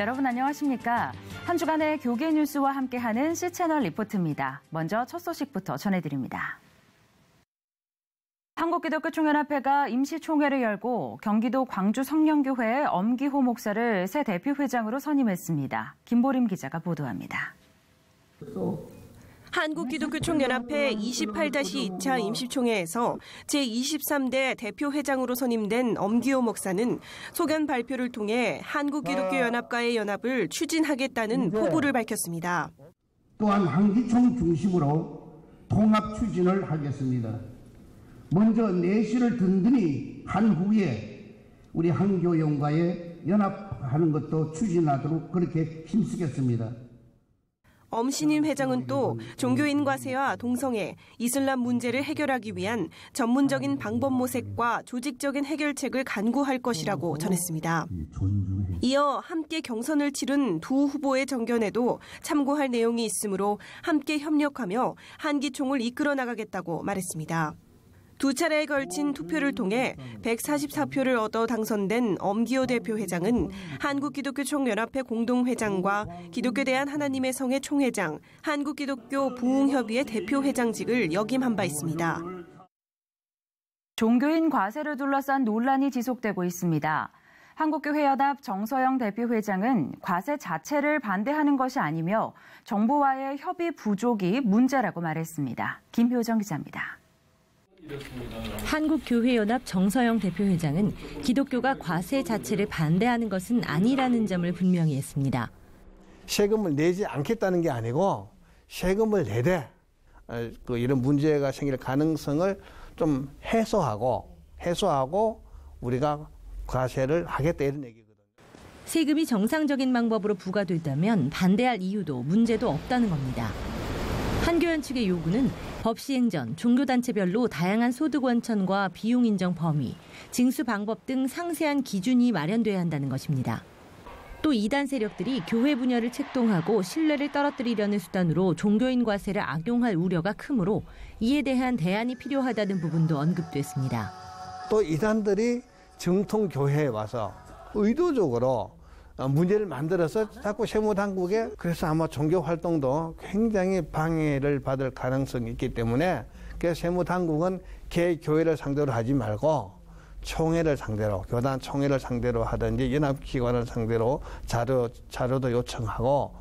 여러분 안녕하십니까? 한 주간의 교계 뉴스와 함께하는 C채널 리포트입니다. 먼저 첫 소식부터 전해드립니다. 한국기독교총연합회가 임시총회를 열고 경기도 광주 성령교회의 엄기호 목사를 새 대표회장으로 선임했습니다. 김보림 기자가 보도합니다. 한국기독교총연합회 28-2차 임시총회에서 제23대 대표회장으로 선임된 엄기호 목사는 소견 발표를 통해 한국기독교연합과의 연합을 추진하겠다는 포부를 밝혔습니다. 또한 한기총 중심으로 통합 추진을 하겠습니다. 먼저 내실을 든든히 한 후에 우리 한교연과의 연합하는 것도 추진하도록 그렇게 힘쓰겠습니다. 엄신임 회장은 또 종교인 과세와 동성애, 이슬람 문제를 해결하기 위한 전문적인 방법 모색과 조직적인 해결책을 간구할 것이라고 전했습니다. 이어 함께 경선을 치른 두 후보의 정견에도 참고할 내용이 있으므로 함께 협력하며 한기총을 이끌어 나가겠다고 말했습니다. 두 차례에 걸친 투표를 통해 144표를 얻어 당선된 엄기호 대표회장은 한국기독교총연합회 공동회장과 기독교대한 하나님의 성의 총회장, 한국기독교 부흥협의회 대표회장직을 역임한 바 있습니다. 종교인 과세를 둘러싼 논란이 지속되고 있습니다. 한국교회연합 정서영 대표회장은 과세 자체를 반대하는 것이 아니며 정부와의 협의 부족이 문제라고 말했습니다. 김효정 기자입니다. 한국교회연합 정서영 대표회장은 기독교가 과세 자체를 반대하는 것은 아니라는 점을 분명히 했습니다. 세금을 내지 않겠다는 게 아니고 세금을 내되 이런 문제가 생길 가능성을 좀 해소하고 우리가 과세를 하겠다 이런 얘기거든요. 세금이 정상적인 방법으로 부과됐다면 반대할 이유도 문제도 없다는 겁니다. 한교연 측의 요구는 법 시행 전 종교단체별로 다양한 소득 원천과 비용 인정 범위, 징수 방법 등 상세한 기준이 마련돼야 한다는 것입니다. 또 이단 세력들이 교회 분열을 책동하고 신뢰를 떨어뜨리려는 수단으로 종교인 과세를 악용할 우려가 크므로 이에 대한 대안이 필요하다는 부분도 언급됐습니다. 또 이단들이 정통 교회에 와서 의도적으로 문제를 만들어서 자꾸 세무당국에 그래서 아마 종교 활동도 굉장히 방해를 받을 가능성이 있기 때문에 그래서 세무당국은 개 교회를 상대로 하지 말고 총회를 상대로 교단 총회를 상대로 하든지 연합기관을 상대로 자료도 요청하고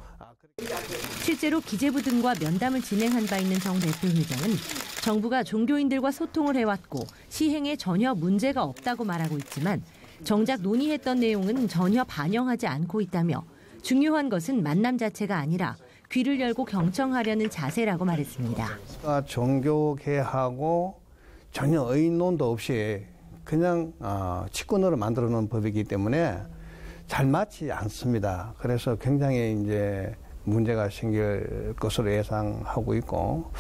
실제로 기재부 등과 면담을 진행한 바 있는 정 대표회장은 정부가 종교인들과 소통을 해왔고 시행에 전혀 문제가 없다고 말하고 있지만 정작 논의했던 내용은 전혀 반영하지 않고 있다며 중요한 것은 만남 자체가 아니라 귀를 열고 경청하려는 자세라고 말했습니다. 종교개하고 전혀 의논도 없이 그냥 직권으로 만들어 놓은 법이기 때문에 잘 맞지 않습니다. 그래서 굉장히 이제 문제가 생길 것으로 예상하고 있고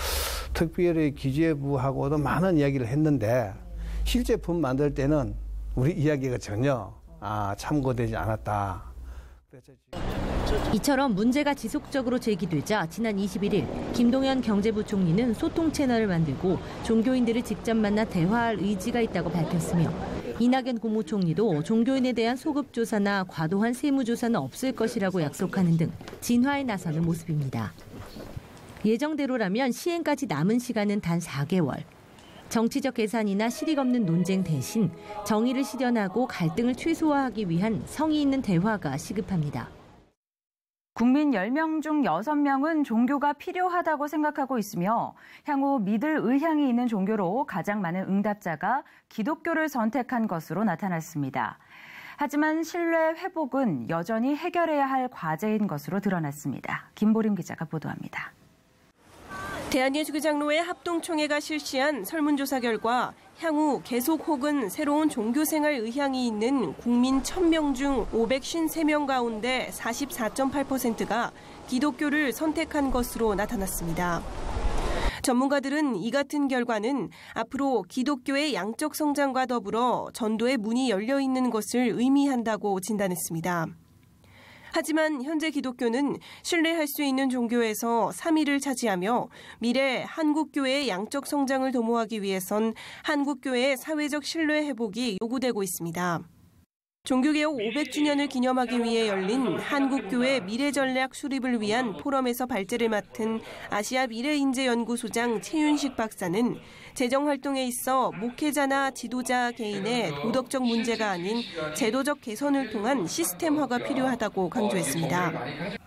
특별히 기재부하고도 많은 이야기를 했는데 실제 법 만들 때는 우리 이야기가 전혀 참고되지 않았다. 이처럼 문제가 지속적으로 제기되자 지난 21일 김동연 경제부총리는 소통 채널을 만들고 종교인들을 직접 만나 대화할 의지가 있다고 밝혔으며 이낙연 국무총리도 종교인에 대한 소급조사나 과도한 세무조사는 없을 것이라고 약속하는 등 진화에 나서는 모습입니다. 예정대로라면 시행까지 남은 시간은 단 4개월. 정치적 계산이나 실익 없는 논쟁 대신 정의를 실현하고 갈등을 최소화하기 위한 성의 있는 대화가 시급합니다. 국민 10명 중 6명은 종교가 필요하다고 생각하고 있으며 향후 믿을 의향이 있는 종교로 가장 많은 응답자가 기독교를 선택한 것으로 나타났습니다. 하지만 신뢰 회복은 여전히 해결해야 할 과제인 것으로 드러났습니다. 김보림 기자가 보도합니다. 대한예수교장로회 합동총회가 실시한 설문조사 결과 향후 계속 혹은 새로운 종교생활 의향이 있는 국민 1000명 중 553명 가운데 44.8%가 기독교를 선택한 것으로 나타났습니다. 전문가들은 이 같은 결과는 앞으로 기독교의 양적 성장과 더불어 전도의 문이 열려 있는 것을 의미한다고 진단했습니다. 하지만 현재 기독교는 신뢰할 수 있는 종교에서 3위를 차지하며 미래 한국교회의 양적 성장을 도모하기 위해선 한국교회의 사회적 신뢰 회복이 요구되고 있습니다. 종교개혁 500주년을 기념하기 위해 열린 한국교회 미래전략 수립을 위한 포럼에서 발제를 맡은 아시아 미래인재연구소장 최윤식 박사는 재정활동에 있어 목회자나 지도자 개인의 도덕적 문제가 아닌 제도적 개선을 통한 시스템화가 필요하다고 강조했습니다.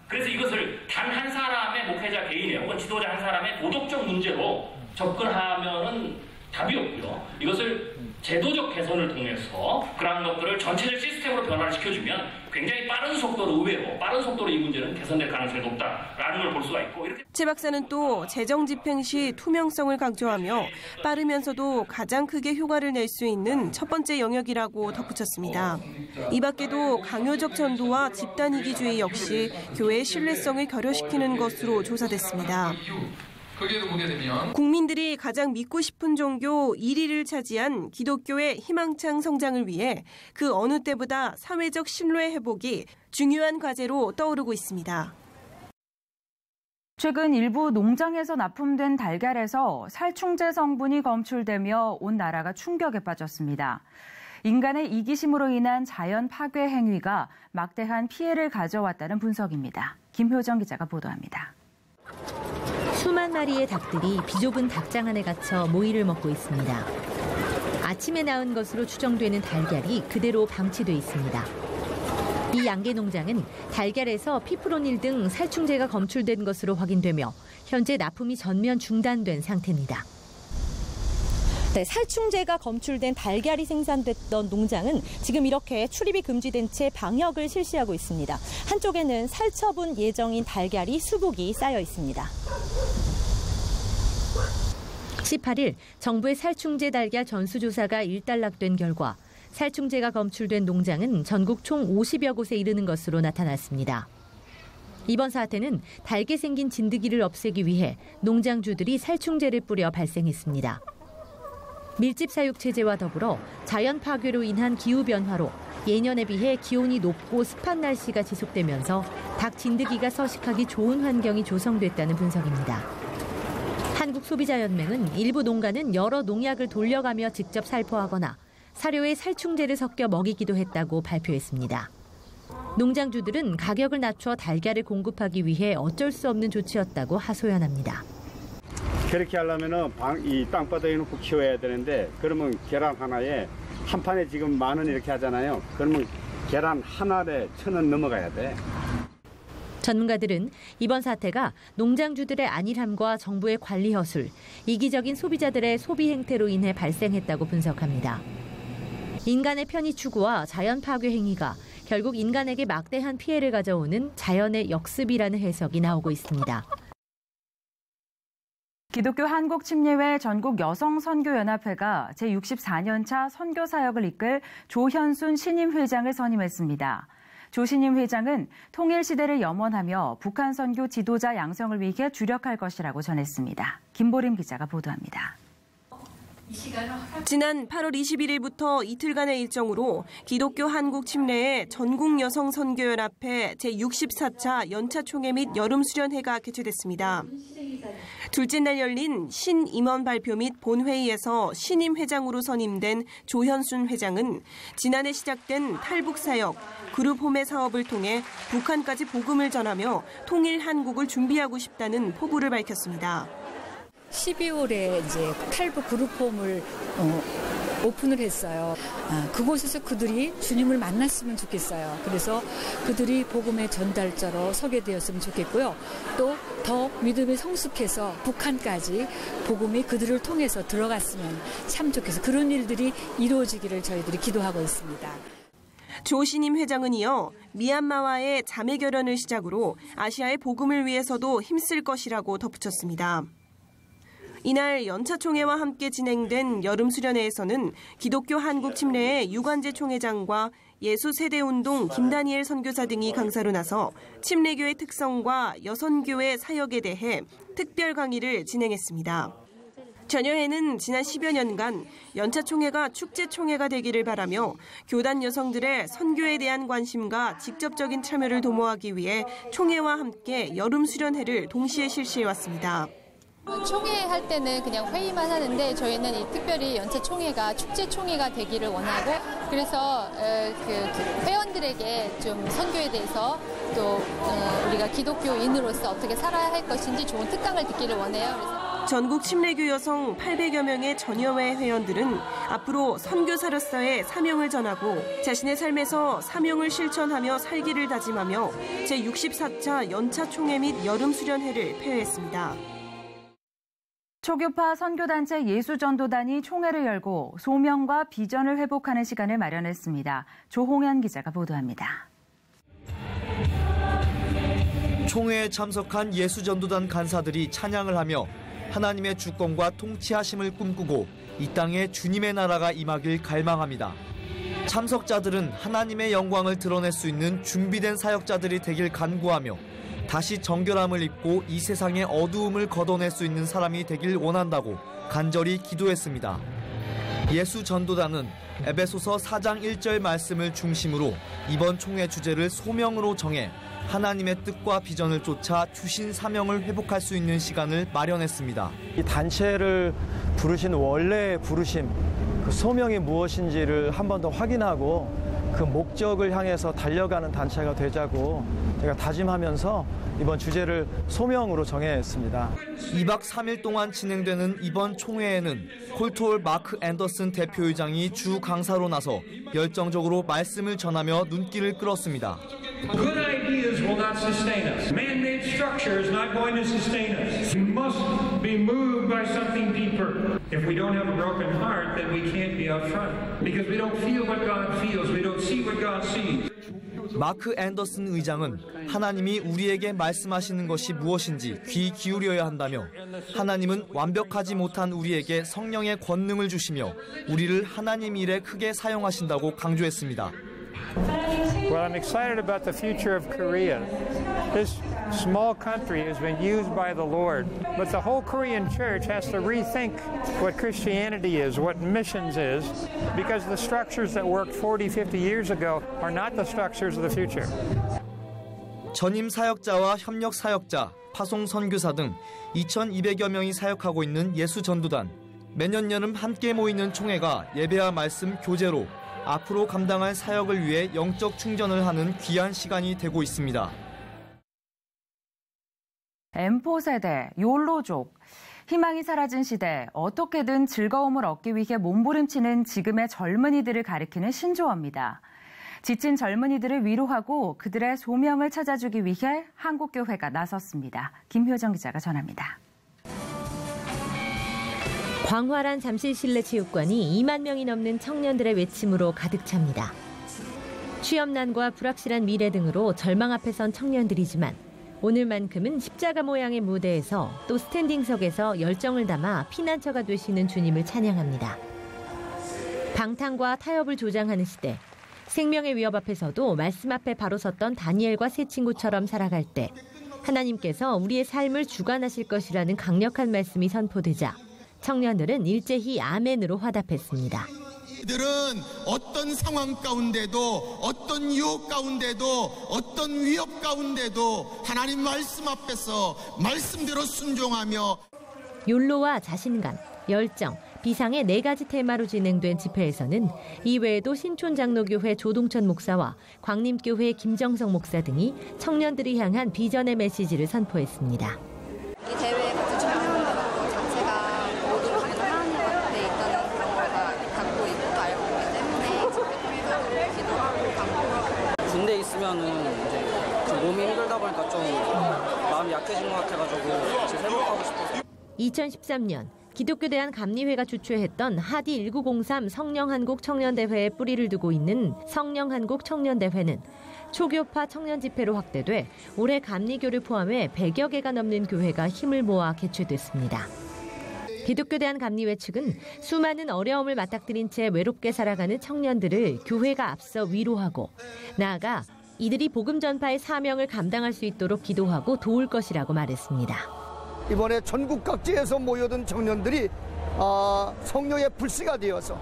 그래서 이것을 단 한 사람의 목회자 개인의 혹은 지도자 한 사람의 도덕적 문제로 접근하면은 답이 없고요. 이것을 제도적 개선을 통해서 그러한 것들을 전체적 시스템으로 변화를 시켜주면 굉장히 빠른 속도로 의외로 빠른 속도로 이 문제는 개선될 가능성이 높다라는 걸 볼 수가 있고. 최 박사는 또 재정 집행 시 투명성을 강조하며 빠르면서도 가장 크게 효과를 낼 수 있는 첫 번째 영역이라고 덧붙였습니다. 이 밖에도 강요적 전도와 집단 이기주의 역시 교회의 신뢰성을 결여시키는 것으로 조사됐습니다. 거기에도 보게 되면 국민들이 가장 믿고 싶은 종교 1위를 차지한 기독교의 희망찬 성장을 위해 그 어느 때보다 사회적 신뢰 회복이 중요한 과제로 떠오르고 있습니다. 최근 일부 농장에서 납품된 달걀에서 살충제 성분이 검출되며 온 나라가 충격에 빠졌습니다. 인간의 이기심으로 인한 자연 파괴 행위가 막대한 피해를 가져왔다는 분석입니다. 김효정 기자가 보도합니다. 수만 마리의 닭들이 비좁은 닭장 안에 갇혀 모이를 먹고 있습니다. 아침에 낳은 것으로 추정되는 달걀이 그대로 방치돼 있습니다. 이 양계 농장은 달걀에서 피프로닐 등 살충제가 검출된 것으로 확인되며 현재 납품이 전면 중단된 상태입니다. 네, 살충제가 검출된 달걀이 생산됐던 농장은 지금 이렇게 출입이 금지된 채 방역을 실시하고 있습니다. 한쪽에는 살처분 예정인 달걀이 수북이 쌓여 있습니다. 18일 정부의 살충제 달걀 전수조사가 일단락된 결과 살충제가 검출된 농장은 전국 총 50여 곳에 이르는 것으로 나타났습니다. 이번 사태는 달게 생긴 진드기를 없애기 위해 농장주들이 살충제를 뿌려 발생했습니다. 밀집 사육 체제와 더불어 자연 파괴로 인한 기후 변화로 예년에 비해 기온이 높고 습한 날씨가 지속되면서 닭 진드기가 서식하기 좋은 환경이 조성됐다는 분석입니다. 한국소비자연맹은 일부 농가는 여러 농약을 돌려가며 직접 살포하거나 사료에 살충제를 섞여 먹이기도 했다고 발표했습니다. 농장주들은 가격을 낮춰 달걀을 공급하기 위해 어쩔 수 없는 조치였다고 하소연합니다. 그렇게 하려면 이 땅바닥에 놓고 키워야 되는데 그러면 계란 하나에 한 판에 지금 10,000원 이렇게 하잖아요. 그러면 계란 한 알에 1,000원 넘어가야 돼. 전문가들은 이번 사태가 농장주들의 안일함과 정부의 관리 허술, 이기적인 소비자들의 소비 행태로 인해 발생했다고 분석합니다. 인간의 편의 추구와 자연 파괴 행위가 결국 인간에게 막대한 피해를 가져오는 자연의 역습이라는 해석이 나오고 있습니다. 기독교 한국침례회 전국여성선교연합회가 제64년차 선교사역을 이끌 조현순 신임회장을 선임했습니다. 조 신임 회장은 통일시대를 염원하며 북한 선교 지도자 양성을 위해 주력할 것이라고 전했습니다. 김보림 기자가 보도합니다. 지난 8월 21일부터 이틀간의 일정으로 기독교 한국침례회 전국여성선교연합회 제64차 연차총회 및 여름수련회가 개최됐습니다. 둘째 날 열린 신임원 발표 및 본회의에서 신임 회장으로 선임된 조현순 회장은 지난해 시작된 탈북사역, 그룹홈의 사업을 통해 북한까지 복음을 전하며 통일 한국을 준비하고 싶다는 포부를 밝혔습니다. 12월에 이제 탈북 그룹홈을 오픈을 했어요. 그곳에서 그들이 주님을 만났으면 좋겠어요. 그래서 그들이 복음의 전달자로 소개되었으면 좋겠고요. 또 더 믿음이 성숙해서 북한까지 복음이 그들을 통해서 들어갔으면 참 좋겠어요. 그런 일들이 이루어지기를 저희들이 기도하고 있습니다. 조 신임 회장은 이어 미얀마와의 자매 결연을 시작으로 아시아의 복음을 위해서도 힘쓸 것이라고 덧붙였습니다. 이날 연차총회와 함께 진행된 여름수련회에서는 기독교 한국침례회 유관재 총회장과 예수세대운동 김다니엘 선교사 등이 강사로 나서 침례교의 특성과 여선교회 사역에 대해 특별 강의를 진행했습니다. 전여회는 지난 10여 년간 연차총회가 축제총회가 되기를 바라며 교단 여성들의 선교에 대한 관심과 직접적인 참여를 도모하기 위해 총회와 함께 여름수련회를 동시에 실시해왔습니다. 총회할 때는 그냥 회의만 하는데 저희는 이 특별히 연차 총회가 축제 총회가 되기를 원하고 그래서 회원들에게 좀 선교에 대해서 또 우리가 기독교인으로서 어떻게 살아야 할 것인지 좋은 특강을 듣기를 원해요. 그래서 전국 침례교 여성 800여 명의 전여회 회원들은 앞으로 선교사로서의 사명을 전하고 자신의 삶에서 사명을 실천하며 살기를 다짐하며 제64차 연차 총회 및 여름 수련회를 폐회했습니다. 초교파 선교단체 예수전도단이 총회를 열고 소명과 비전을 회복하는 시간을 마련했습니다. 조홍현 기자가 보도합니다. 총회에 참석한 예수전도단 간사들이 찬양을 하며 하나님의 주권과 통치하심을 꿈꾸고 이 땅에 주님의 나라가 임하길 갈망합니다. 참석자들은 하나님의 영광을 드러낼 수 있는 준비된 사역자들이 되길 간구하며 다시 정결함을 입고 이 세상의 어두움을 걷어낼 수 있는 사람이 되길 원한다고 간절히 기도했습니다. 예수전도단은 에베소서 4장 1절 말씀을 중심으로 이번 총회 주제를 소명으로 정해 하나님의 뜻과 비전을 쫓아 주신 사명을 회복할 수 있는 시간을 마련했습니다. 이 단체를 부르신 원래의 부르심, 그 소명이 무엇인지를 한 번 더 확인하고 그 목적을 향해서 달려가는 단체가 되자고 제가 다짐하면서 이번 주제를 소명으로 정했습니다. 2박 3일 동안 진행되는 이번 총회에는 콜트홀 마크 앤더슨 대표의장이 주 강사로 나서 열정적으로 말씀을 전하며 눈길을 끌었습니다. Good ideas will not sustain us. Man-made structure is not going to sustain us. We must be moved by something deeper. If we don't have a broken heart, then we can't be out front. Because we don't feel what God feels. We don't see what God sees. 마크 앤더슨 의장은 하나님이 우리에게 말씀하시는 것이 무엇인지 귀 기울여야 한다며 하나님은 완벽하지 못한 우리에게 성령의 권능을 주시며 우리를 하나님 일에 크게 사용하신다고 강조했습니다. Well, I'm excited about the future of Korea. This small country has been used by the Lord, but the whole Korean church has to rethink what Christianity is, what missions is, because the structures that worked 40, 50 years ago are not the structures of the future. 전임 사역자와 협력 사역자, 파송 선교사 등 2,200여 명이 사역하고 있는 예수전도단. 매년 여름 함께 모이는 총회가 예배와 말씀 교제로 앞으로 감당할 사역을 위해 영적 충전을 하는 귀한 시간이 되고 있습니다. M4세대, 욜로족. 희망이 사라진 시대, 어떻게든 즐거움을 얻기 위해 몸부림치는 지금의 젊은이들을 가리키는 신조어입니다. 지친 젊은이들을 위로하고 그들의 소명을 찾아주기 위해 한국교회가 나섰습니다. 김효정 기자가 전합니다. 광활한 잠실실내체육관이 2만 명이 넘는 청년들의 외침으로 가득 찹니다. 취업난과 불확실한 미래 등으로 절망 앞에 선 청년들이지만 오늘만큼은 십자가 모양의 무대에서 또 스탠딩석에서 열정을 담아 피난처가 되시는 주님을 찬양합니다. 방탕과 타협을 조장하는 시대, 생명의 위협 앞에서도 말씀 앞에 바로 섰던 다니엘과 세 친구처럼 살아갈 때 하나님께서 우리의 삶을 주관하실 것이라는 강력한 말씀이 선포되자 청년들은 일제히 아멘으로 화답했습니다. 이들은 어떤 상황 가운데도 어떤 유혹 가운데도 어떤 위협 가운데도 하나님 말씀 앞에서 말씀대로 순종하며 욜로와 자신감, 열정, 비상의 4가지 테마로 진행된 집회에서는 이외에도 신촌장로교회 조동천 목사와 광림교회 김정성 목사 등이 청년들이 향한 비전의 메시지를 선포했습니다. 이 대회에 같이 참여하는 것 자체가 모두를 향해서 하나님 앞에 있다는 그런 걸 갖고 있고 또 알고 있기 때문에 집회 통해서 기도하고 강구하고 군대에 있으면은 이제 좀 몸이 힘들다 보니까 좀 마음이 약해진 것 같아가지고 지금 회복하고 싶어서. 2013년 기독교대한 감리회가 주최했던 하디 1903 성령한국 청년대회에 뿌리를 두고 있는 성령한국 청년대회는 초교파 청년 집회로 확대돼 올해 감리교를 포함해 100여 개가 넘는 교회가 힘을 모아 개최됐습니다. 기독교대한 감리회 측은 수많은 어려움을 맞닥뜨린 채 외롭게 살아가는 청년들을 교회가 앞서 위로하고 나아가 이들이 복음 전파의 사명을 감당할 수 있도록 기도하고 도울 것이라고 말했습니다. 이번에 전국 각지에서 모여든 청년들이 성령의 불씨가 되어서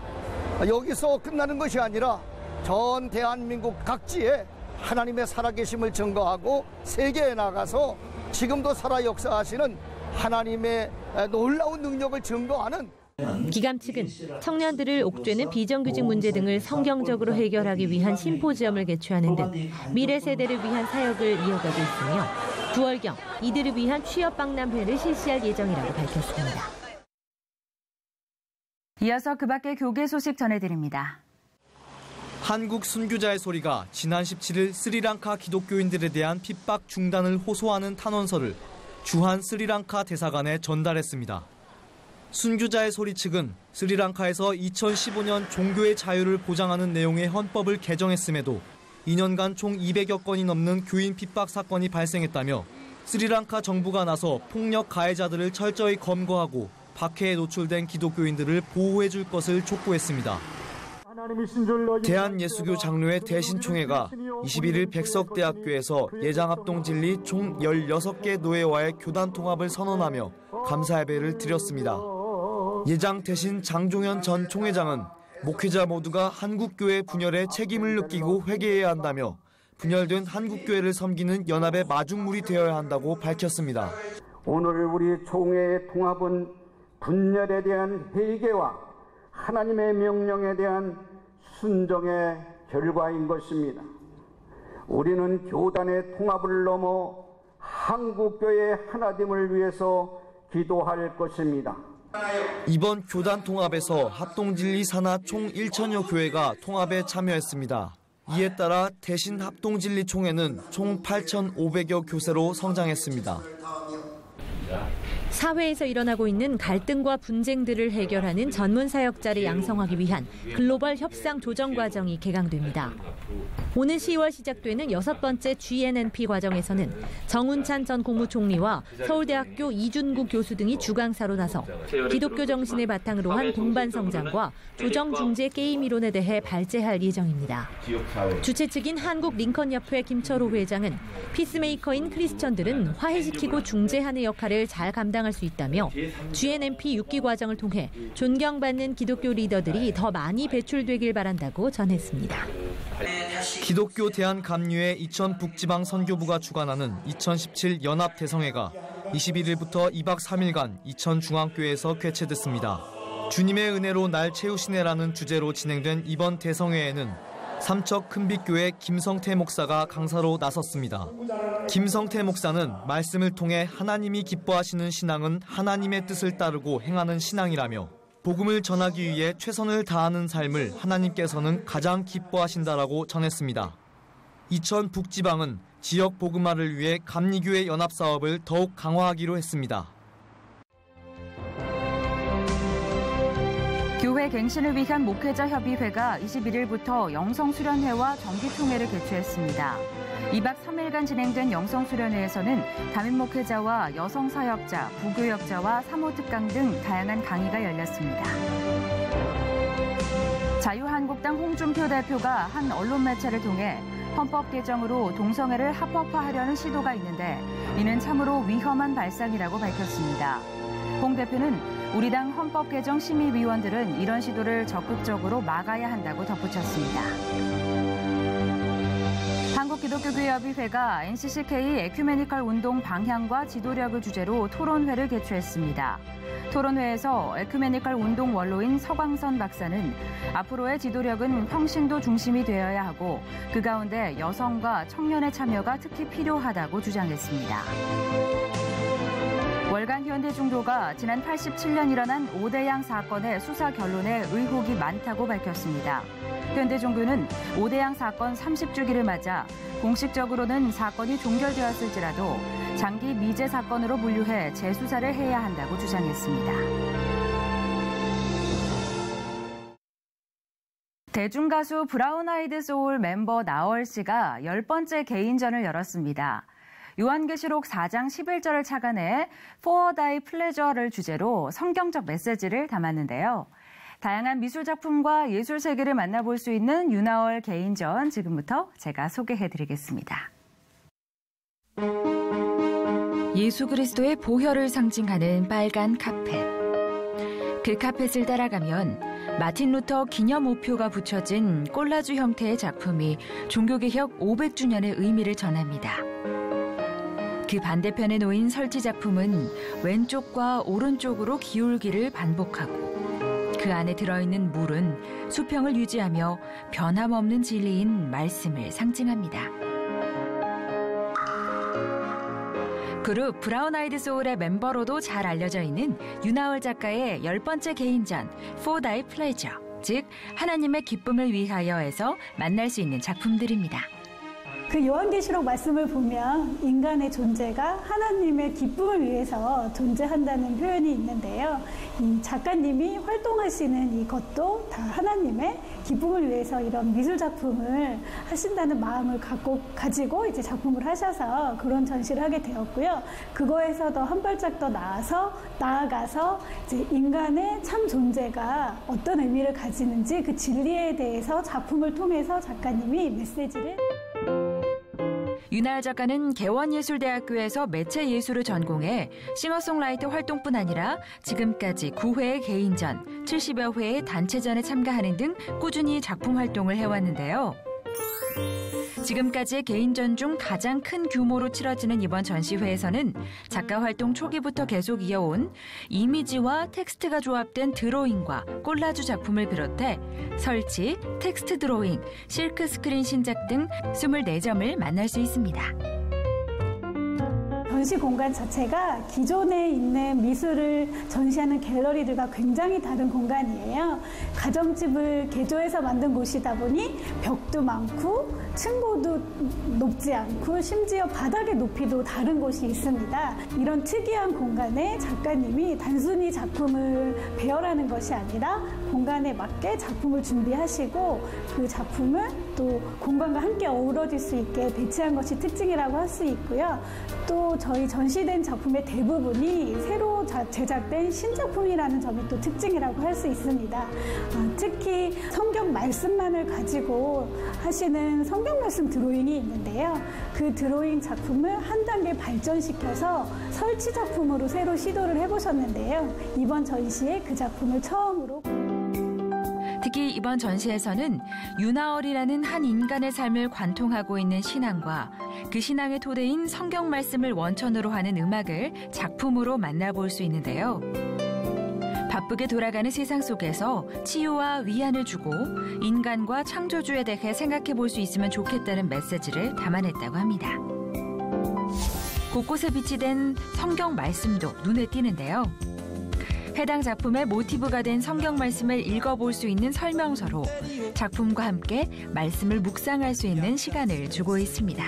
여기서 끝나는 것이 아니라 전 대한민국 각지에 하나님의 살아계심을 증거하고 세계에 나가서 지금도 살아 역사하시는 하나님의 놀라운 능력을 증거하는 기감 측은 청년들을 옥죄는 비정규직 문제 등을 성경적으로 해결하기 위한 심포지엄을 개최하는 등 미래 세대를 위한 사역을 이어가고 있으며 9월경 이들을 위한 취업 박람회를 실시할 예정이라고 밝혔습니다. 이어서 그 밖의 교계 소식 전해드립니다. 한국 순교자의 소리가 지난 17일 스리랑카 기독교인들에 대한 핍박 중단을 호소하는 탄원서를 주한 스리랑카 대사관에 전달했습니다. 순교자의 소리 측은 스리랑카에서 2015년 종교의 자유를 보장하는 내용의 헌법을 개정했음에도 2년간 총 200여 건이 넘는 교인 핍박 사건이 발생했다며 스리랑카 정부가 나서 폭력 가해자들을 철저히 검거하고 박해에 노출된 기독교인들을 보호해 줄 것을 촉구했습니다. 대한예수교 장로회 대신총회가 21일 백석대학교에서 예장합동진리 총 16개 노회와의 교단 통합을 선언하며 감사 예배를 드렸습니다. 예장 대신 장종현 전 총회장은 목회자 모두가 한국교회 분열에 책임을 느끼고 회개해야 한다며 분열된 한국교회를 섬기는 연합의 마중물이 되어야 한다고 밝혔습니다. 오늘 우리 총회의 통합은 분열에 대한 회개와 하나님의 명령에 대한 순종의 결과인 것입니다. 우리는 교단의 통합을 넘어 한국교회의 하나됨을 위해서 기도할 것입니다. 이번 교단 통합에서 합동진리 산하 총 1,000여 교회가 통합에 참여했습니다. 이에 따라 대신 합동진리 총회는 총 8,500여 교세로 성장했습니다. 사회에서 일어나고 있는 갈등과 분쟁들을 해결하는 전문 사역자를 양성하기 위한 글로벌 협상 조정 과정이 개강됩니다. 오는 10월 시작되는 6번째 GNNP 과정에서는 정운찬 전 국무총리와 서울대학교 이준구 교수 등이 주강사로 나서 기독교 정신을 바탕으로 한 동반 성장과 조정 중재 게임 이론에 대해 발제할 예정입니다. 주최 측인 한국 링컨협회 김철호 회장은 피스메이커인 크리스천들은 화해시키고 중재하는 역할을 잘 감당할 수 있다며 GNNP 6기 과정을 통해 존경받는 기독교 리더들이 더 많이 배출되길 바란다고 전했습니다. 기독교 대한감리회 이천 북지방 선교부가 주관하는 2017 연합대성회가 21일부터 2박 3일간 이천 중앙교회에서 개최됐습니다. 주님의 은혜로 날 채우시네라는 주제로 진행된 이번 대성회에는 삼척 큰빛교회 김성태 목사가 강사로 나섰습니다. 김성태 목사는 말씀을 통해 하나님이 기뻐하시는 신앙은 하나님의 뜻을 따르고 행하는 신앙이라며 복음을 전하기 위해 최선을 다하는 삶을 하나님께서는 가장 기뻐하신다라고 전했습니다. 이천 북지방은 지역 복음화를 위해 감리교회 연합사업을 더욱 강화하기로 했습니다. 교회 갱신을 위한 목회자 협의회가 21일부터 영성수련회와 정기총회를 개최했습니다. 2박 3일간 진행된 영성수련회에서는 담임 목회자와 여성사역자, 부교역자와 사모특강 등 다양한 강의가 열렸습니다. 자유한국당 홍준표 대표가 한 언론 매체를 통해 헌법 개정으로 동성애를 합법화하려는 시도가 있는데 이는 참으로 위험한 발상이라고 밝혔습니다. 홍 대표는 우리 당 헌법 개정 심의위원들은 이런 시도를 적극적으로 막아야 한다고 덧붙였습니다. 한국기독교교회협의회가 NCCK 에큐메니컬 운동 방향과 지도력을 주제로 토론회를 개최했습니다. 토론회에서 에큐메니컬 운동 원로인 서광선 박사는 앞으로의 지도력은 평신도 중심이 되어야 하고 그 가운데 여성과 청년의 참여가 특히 필요하다고 주장했습니다. 월간 현대중도가 지난 87년 일어난 오대양 사건의 수사 결론에 의혹이 많다고 밝혔습니다. 현대종교는 오대양 사건 30주기를 맞아 공식적으로는 사건이 종결되었을지라도 장기 미제 사건으로 분류해 재수사를 해야 한다고 주장했습니다. 대중가수 브라운 아이드 소울 멤버 나얼 씨가 10번째 개인전을 열었습니다. 요한계시록 4장 11절을 착안해 For Thy Pleasure를 주제로 성경적 메시지를 담았는데요. 다양한 미술 작품과 예술 세계를 만나볼 수 있는 유나얼 개인전 지금부터 제가 소개해드리겠습니다. 예수 그리스도의 보혈을 상징하는 빨간 카펫. 그 카펫을 따라가면 마틴 루터 기념 우표가 붙여진 콜라주 형태의 작품이 종교개혁 500주년의 의미를 전합니다. 그 반대편에 놓인 설치 작품은 왼쪽과 오른쪽으로 기울기를 반복하고 그 안에 들어있는 물은 수평을 유지하며 변함없는 진리인 말씀을 상징합니다. 그룹 브라운 아이드 소울의 멤버로도 잘 알려져 있는 윤하월 작가의 10번째 개인전 For Thy Pleasure, 즉 하나님의 기쁨을 위하여에서 만날 수 있는 작품들입니다. 그 요한계시록 말씀을 보면 인간의 존재가 하나님의 기쁨을 위해서 존재한다는 표현이 있는데요. 이 작가님이 활동하시는 이것도 다 하나님의 기쁨을 위해서 이런 미술 작품을 하신다는 마음을 가지고 이제 작품을 하셔서 그런 전시를 하게 되었고요. 그거에서 더 한 발짝 더 나아가서 이제 인간의 참 존재가 어떤 의미를 가지는지 그 진리에 대해서 작품을 통해서 작가님이 메시지를. 윤하월 작가는 개원예술대학교에서 매체예술을 전공해 싱어송라이터 활동뿐 아니라 지금까지 9회의 개인전, 70여 회의 단체전에 참가하는 등 꾸준히 작품 활동을 해왔는데요. 지금까지의 개인전 중 가장 큰 규모로 치러지는 이번 전시회에서는 작가 활동 초기부터 계속 이어온 이미지와 텍스트가 조합된 드로잉과 콜라주 작품을 비롯해 설치, 텍스트 드로잉, 실크 스크린 신작 등 24점을 만날 수 있습니다. 전시 공간 자체가 기존에 있는 미술을 전시하는 갤러리들과 굉장히 다른 공간이에요. 가정집을 개조해서 만든 곳이다 보니 벽도 많고 층고도 높지 않고 심지어 바닥의 높이도 다른 곳이 있습니다. 이런 특이한 공간에 작가님이 단순히 작품을 배열하는 것이 아니라 공간에 맞게 작품을 준비하시고 그 작품을 또 공간과 함께 어우러질 수 있게 배치한 것이 특징이라고 할 수 있고요. 또 저희 전시된 작품의 대부분이 새로 제작된 신작품이라는 점이 또 특징이라고 할 수 있습니다. 특히 성경 말씀만을 가지고 하시는 성경 말씀 드로잉이 있는데요. 그 드로잉 작품을 한 단계 발전시켜서 설치 작품으로 새로 시도를 해보셨는데요. 이번 전시에 그 작품을 처음으로. 특히 이번 전시에서는 윤하월이라는 한 인간의 삶을 관통하고 있는 신앙과 그 신앙의 토대인 성경 말씀을 원천으로 하는 음악을 작품으로 만나볼 수 있는데요. 바쁘게 돌아가는 세상 속에서 치유와 위안을 주고 인간과 창조주에 대해 생각해 볼 수 있으면 좋겠다는 메시지를 담아냈다고 합니다. 곳곳에 비치된 성경 말씀도 눈에 띄는데요. 해당 작품의 모티브가 된 성경 말씀을 읽어볼 수 있는 설명서로 작품과 함께 말씀을 묵상할 수 있는 시간을 주고 있습니다.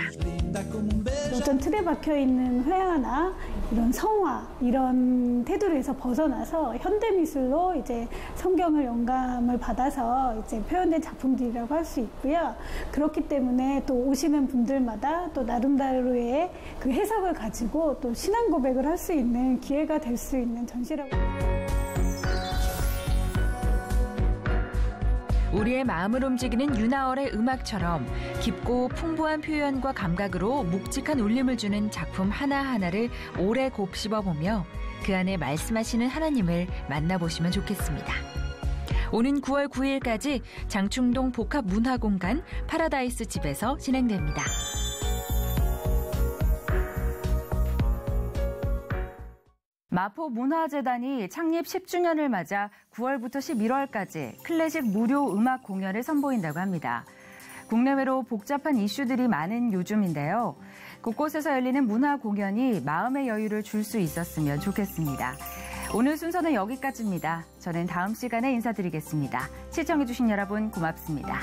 어떤 틀에 박혀있는 회화나 이런 성화, 이런 테두리에서 벗어나서 현대미술로 이제 성경을 영감을 받아서 이제 표현된 작품들이라고 할 수 있고요. 그렇기 때문에 또 오시는 분들마다 또 나름대로의 그 해석을 가지고 또 신앙 고백을 할 수 있는 기회가 될 수 있는 전시라고. 우리의 마음을 움직이는 윤하월의 음악처럼 깊고 풍부한 표현과 감각으로 묵직한 울림을 주는 작품 하나하나를 오래 곱씹어보며 그 안에 말씀하시는 하나님을 만나보시면 좋겠습니다. 오는 9월 9일까지 장충동 복합문화공간 파라다이스 집에서 진행됩니다. 마포문화재단이 창립 10주년을 맞아 9월부터 11월까지 클래식 무료 음악 공연을 선보인다고 합니다. 국내외로 복잡한 이슈들이 많은 요즘인데요. 곳곳에서 열리는 문화 공연이 마음의 여유를 줄 수 있었으면 좋겠습니다. 오늘 순서는 여기까지입니다. 저는 다음 시간에 인사드리겠습니다. 시청해주신 여러분 고맙습니다.